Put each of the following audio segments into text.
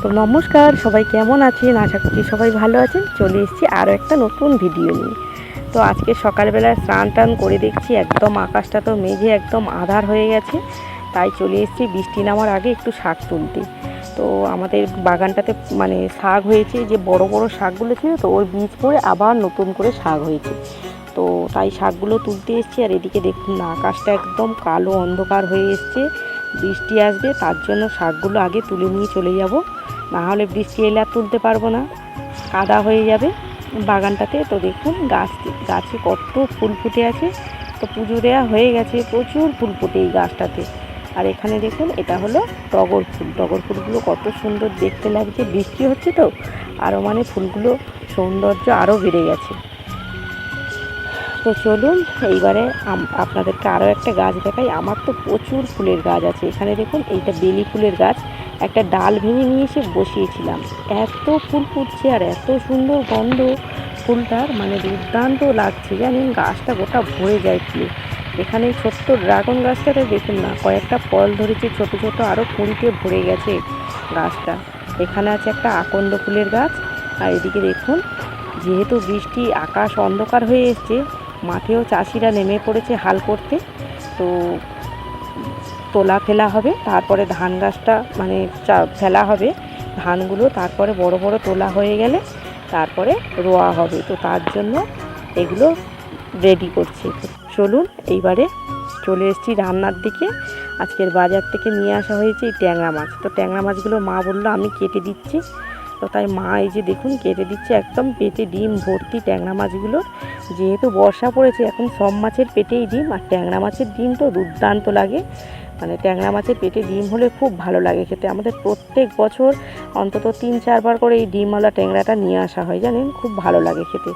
তো নমস্কার, সবাই কেমন আছেন? আশা করছি সবাই ভালো আছেন। চলে এসেছি আরও একটা নতুন ভিডিও নিয়ে। তো আজকে সকালবেলায় স্নান টান করে দেখছি একদম আকাশটা তো মেঘে একদম আঁধার হয়ে গেছে। তাই চলে এসেছি বৃষ্টি নামার আগে একটু শাক তুলতে। তো আমাদের বাগানটাতে মানে শাক হয়েছে, যে বড় বড় শাকগুলো ছিল তো ওর বীজ পড়ে আবার নতুন করে শাক হয়েছে। তো তাই শাকগুলো তুলতে এসেছি। আর এদিকে দেখুন না, আকাশটা একদম কালো অন্ধকার হয়ে এসছে, বৃষ্টি আসবে, তার জন্য শাকগুলো আগে তুলে নিয়ে চলে যাব, না হলে বৃষ্টি এলে আর তুলতে পারবো না, কাদা হয়ে যাবে বাগানটাতে। তো দেখুন গাছে কত ফুল ফুটে আছে। তো পুজো দেওয়া হয়ে গেছে, প্রচুর ফুল ফুটে এই গাছটাতে। আর এখানে দেখুন এটা হলো টগর ফুল। টগর ফুলগুলো কত সুন্দর দেখতে লাগছে, বৃষ্টি হচ্ছে তো আরও মানে ফুলগুলো সৌন্দর্য আরও বেড়ে গেছে। তো চলুন এইবারে আপনাদেরকে আরও একটা গাছ দেখাই। আমার তো প্রচুর ফুলের গাছ আছে। এখানে দেখুন এইটা বেলি ফুলের গাছ, একটা ডাল ভেঙে নিয়ে এসে বসিয়েছিলাম। এত ফুল ফুটছে আর এত সুন্দর গন্ধ ফুলটার, মানে দুর্দান্ত লাগছে জানেন। গাছটা গোটা ভরে যায় ফুলে। এখানে ছোট্ট ড্রাগন গাছটাতে দেখুন না, কয়েকটা ফল ধরেছে ছোট ছোট, আরও ফুলতে ভরে গেছে গাছটা। এখানে আছে একটা আকন্দ ফুলের গাছ। আর এদিকে দেখুন, যেহেতু বৃষ্টি, আকাশ অন্ধকার হয়ে এসছে, মাঠেও চাষিরা নেমে পড়েছে হাল করতে। তো তোলা ফেলা হবে, তারপরে ধান গাছটা মানে ফেলা হবে ধানগুলো, তারপরে বড় বড় তোলা হয়ে গেলে তারপরে রোয়া হবে। তো তার জন্য এগুলো রেডি করছে। চলুন এইবারে চলে এসেছি রান্নার দিকে। আজকের বাজার থেকে নিয়ে আসা হয়েছে এই ট্যাংরা মাছ। তো ট্যাংরা মাছগুলো মা বললো আমি কেটে দিচ্ছি। তো তাই মা এই যে দেখুন কেটে দিচ্ছে, একদম পেটে ডিম ভর্তি ট্যাংরা মাছগুলোর। যেহেতু বর্ষা পড়েছে, এখন সব মাছের পেটেই ডিম, আর ট্যাংরা মাছের ডিম তো দুর্দান্ত লাগে। মানে ট্যাংরা মাছের পেটে ডিম হলে খুব ভালো লাগে খেতে। আমাদের প্রত্যেক বছর অন্তত 3-4 বার করে এই ডিমওয়ালা ট্যাংরাটা নিয়ে আসা হয় জানেন, খুব ভালো লাগে খেতে।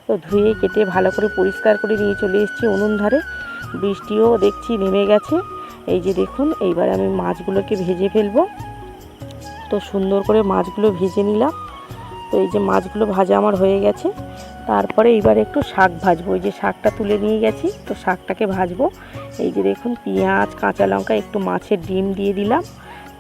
তো ধুয়ে কেটে ভালো করে পরিষ্কার করে নিয়ে চলে এসেছি উনুন ধারে। বৃষ্টিও দেখছি নেমে গেছে। এই যে দেখুন এইবারে আমি মাছগুলোকে ভেজে ফেলবো। তো সুন্দর করে মাছগুলো ভেজে নিলাম। তো এই যে মাছগুলো ভাজা আমার হয়ে গেছে। তারপরে এইবার একটু শাক ভাজবো। এই যে শাকটা তুলে নিয়ে গেছি, তো শাকটাকে ভাজবো। এই যে দেখুন পেঁয়াজ, কাঁচা লঙ্কা, একটু মাছের ডিম দিয়ে দিলাম,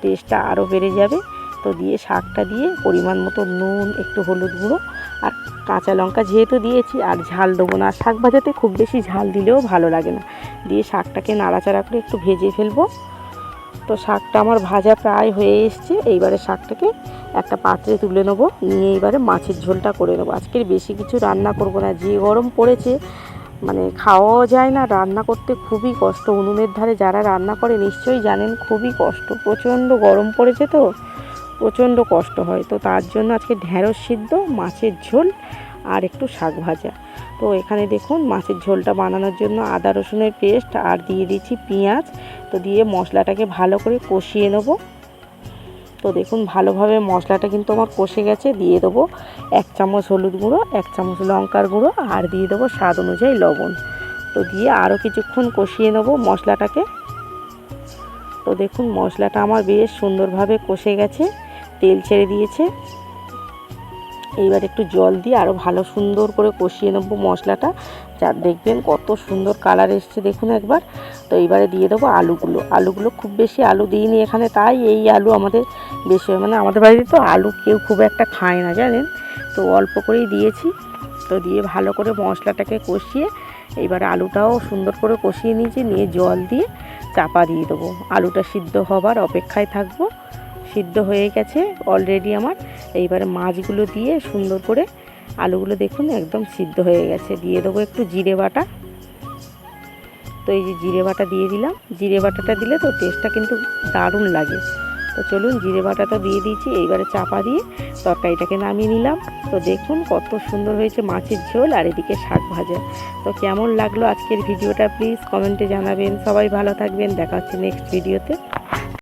টেস্টটা আরও বেড়ে যাবে। তো দিয়ে শাকটা দিয়ে পরিমাণ মতো নুন, একটু হলুদ গুঁড়ো আর কাঁচা লঙ্কা যেহেতু দিয়েছি, আর ঝাল দেবো না। শাক ভাজাতে খুব বেশি ঝাল দিলেও ভালো লাগে না। দিয়ে শাকটাকে নাড়াচাড়া করে একটু ভেজে ফেলবো। তো শাকটা আমার ভাজা প্রায় হয়ে এসছে। এইবারে শাকটাকে একটা পাত্রে তুলে নেবো, নিয়ে এইবারে মাছের ঝোলটা করে নেবো। আজকের বেশি কিছু রান্না করব না, যে গরম পড়েছে মানে খাওয়াও যায় না, রান্না করতে খুবই কষ্ট। উনুনের ধারে যারা রান্না করে নিশ্চয়ই জানেন খুবই কষ্ট, প্রচণ্ড গরম পড়েছে তো প্রচণ্ড কষ্ট হয়। তো তার জন্য আজকে ঢ্যাঁড়স সিদ্ধ, মাছের ঝোল আর একটু শাক ভাজা। তো এখানে দেখুন মাছের ঝোলটা বানানোর জন্য আদা রসুনের পেস্ট আর দিয়ে দিচ্ছি পেঁয়াজ। তো দিয়ে মশলাটাকে ভালো করে কষিয়ে নেব। তো দেখুন ভালোভাবে মশলাটা কিন্তু আমার কষে গেছে। দিয়ে দেবো 1 চামচ হলুদ গুঁড়ো, 1 চামচ লঙ্কার গুঁড়ো আর দিয়ে দেবো স্বাদ অনুযায়ী লবণ। তো দিয়ে আরও কিছুক্ষণ কষিয়ে নেব মশলাটাকে। তো দেখুন মশলাটা আমার বেশ সুন্দরভাবে কষে গেছে, তেল ছেড়ে দিয়েছে। এইবার একটু জল দিয়ে আরও ভালো সুন্দর করে কষিয়ে নেবো মশলাটা, যা দেখবেন কত সুন্দর কালার এসছে দেখুন একবার। তো এইবারে দিয়ে দেবো আলুগুলো খুব বেশি আলু দিইনি এখানে, তাই এই আলু আমাদের বেশি, মানে আমাদের বাড়িতে তো আলু কেউ খুব একটা খায় না জানেন, তো অল্প করেই দিয়েছি। তো দিয়ে ভালো করে মশলাটাকে কষিয়ে এইবারে আলুটাও সুন্দর করে কষিয়ে নিয়েছি, নিয়ে জল দিয়ে চাপা দিয়ে দেবো। আলুটা সিদ্ধ হবার অপেক্ষায় থাকবো। সিদ্ধ হয়ে গেছে অলরেডি আমার। এইবারে মাছগুলো দিয়ে সুন্দর করে, আলুগুলো দেখুন একদম সিদ্ধ হয়ে গেছে। দিয়ে দেবো একটু জিরে বাটা। তো এই যে জিরে বাটা দিয়ে দিলাম। জিরে বাটাটা দিলে তো টেস্টটা কিন্তু দারুণ লাগে। তো চলুন জিরে বাটাটা দিয়ে দিয়েছি। এইবারে চাপা দিয়ে তরকারিটাকে নামিয়ে নিলাম। তো দেখুন কত সুন্দর হয়েছে মাছের ঝোল আর এদিকে শাক ভাজা। তো কেমন লাগলো আজকের ভিডিওটা প্লিজ কমেন্টে জানাবেন। সবাই ভালো থাকবেন, দেখা হচ্ছে নেক্সট ভিডিওতে।